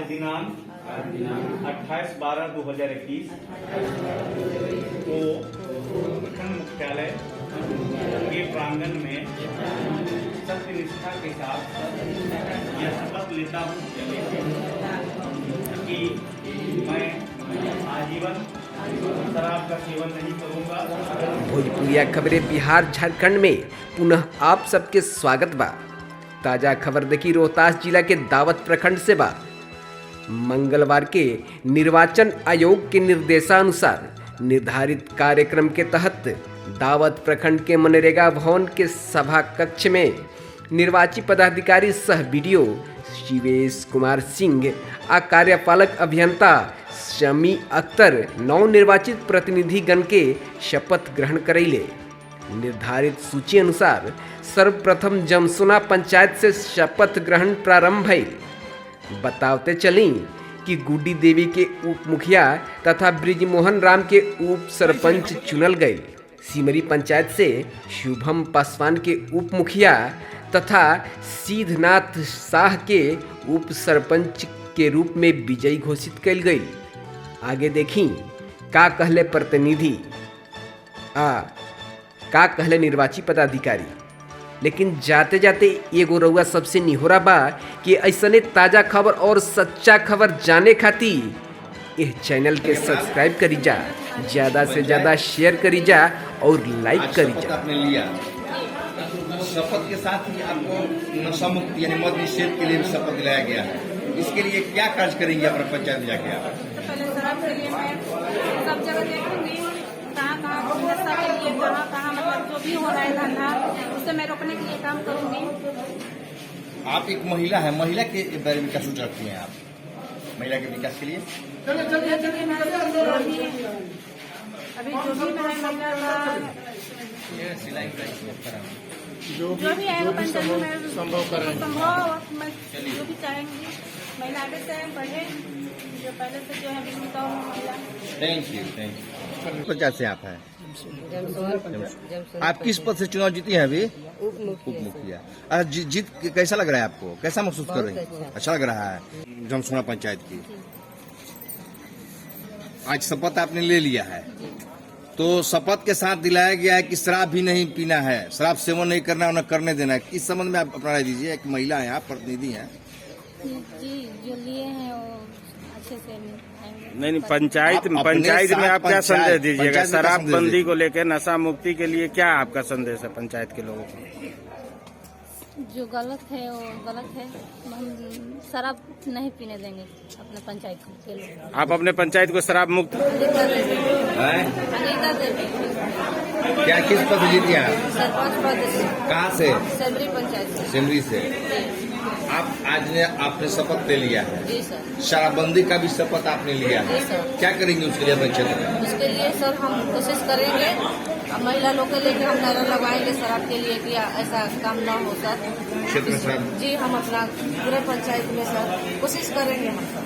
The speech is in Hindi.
दिनांक 28/12/2021 को प्रखंड मुख्यालय के प्रांगण में सत्यनिष्ठा के साथ यह शपथ लेता हूँ कि मैं आजीवन शराब का सेवन नहीं करूँगा। भोजपुरिया खबरें बिहार झारखंड में पुनः आप सबके स्वागत बा। ताजा खबर देखी रोहतास जिला के दावत प्रखंड से बा। मंगलवार के निर्वाचन आयोग के निर्देशानुसार निर्धारित कार्यक्रम के तहत दावत प्रखंड के मनरेगा भवन के सभा कक्ष में निर्वाची पदाधिकारी सह बीडीओ शिवेश कुमार सिंह आ कार्यपालक अभियंता शमी अख्तर नवनिर्वाचित प्रतिनिधिगण के शपथ ग्रहण करैले। निर्धारित सूची अनुसार सर्वप्रथम जमसोना पंचायत से शपथ ग्रहण प्रारंभ भइल। बताते चली कि गुड्डी देवी के उप मुखिया तथा ब्रिजमोहन राम के उप सरपंच चुनल गए। सिमरी पंचायत से शुभम पासवान के उप मुखिया तथा सिद्धनाथ शाह के उप सरपंच के रूप में विजयी घोषित कल गई। आगे देखी का कहले प्रतिनिधि का कहले निर्वाची पदाधिकारी। लेकिन जाते जाते एगो रउआ सबसे निहोरा बा कि ऐसने ताज़ा खबर और सच्चा खबर जाने खातिर इस चैनल के सब्सक्राइब करी जा, ज़्यादा से ज़्यादा शेयर करी जा और लाइक करी जा। आपने लिया शपथ के साथ ही आपको नशा मुक्त यानी मद निषेध के लिए भी शपथ दिलाया गया है। इसके लिए क्या कार्य करेंगे अपने पंचायत में जाके आप? पहले शराब के लिए मैं सब जगह देखूंगी, कहाँ मतलब जो भी हो रहा है धंधा उससे मैं रोकने के लिए काम करूंगी। आप एक महिला है, महिला के बारे में क्या सोच रखती हैं आप? महिला के विकास के लिए अभी जो भी है महिला का जो भी है संभव मैं जो भी चाहेंगी महिला आगे से बढ़े, जो पहले से जो है विकसित हो महिला। Thank you. पंचायत से आप हैं? आप किस पद से चुनाव जीती हैं अभी? उप मुखिया। जीत कैसा लग रहा है आपको? कैसा महसूस कर रही हैं? अच्छा लग रहा है। जमसोना पंचायत की आज शपथ आपने ले लिया है, तो शपथ के साथ दिलाया गया है कि शराब भी नहीं पीना है, शराब सेवन नहीं करना, उन्हें करने देना है। इस संबंध में आप अपना राय दीजिए। एक महिला है, आप प्रतिनिधि हैं। जी जो लिए हैं वो अच्छे से नहीं पंचायत में आप क्या संदेश दीजिएगा? शराबबंदी को लेकर, नशा मुक्ति के लिए क्या आपका संदेश है पंचायत के लोगों को? जो गलत है वो गलत है। हम शराब नहीं पीने देंगे अपने पंचायत के लोग। आप अपने पंचायत को शराब मुक्त अनीता देवी क्या किस पद से जीती हैं? सरपंच पद से। कहाँ से? सिमरी पंचायत से। सिमरी से। आप आज ने आपने शपथ ले लिया है। जी सर। शराबबंदी का भी शपथ आपने लिया है। जी सर। क्या करेंगे उसके लिए अपने क्षेत्र में? उसके लिए सर हम कोशिश करेंगे, महिला लोग के लेके हम नारा लगवाएंगे शराब के लिए कि ऐसा काम ना हो सर। क्षेत्र में शराब जी हम अपना पूरे पंचायत में सर कोशिश करेंगे हम सर।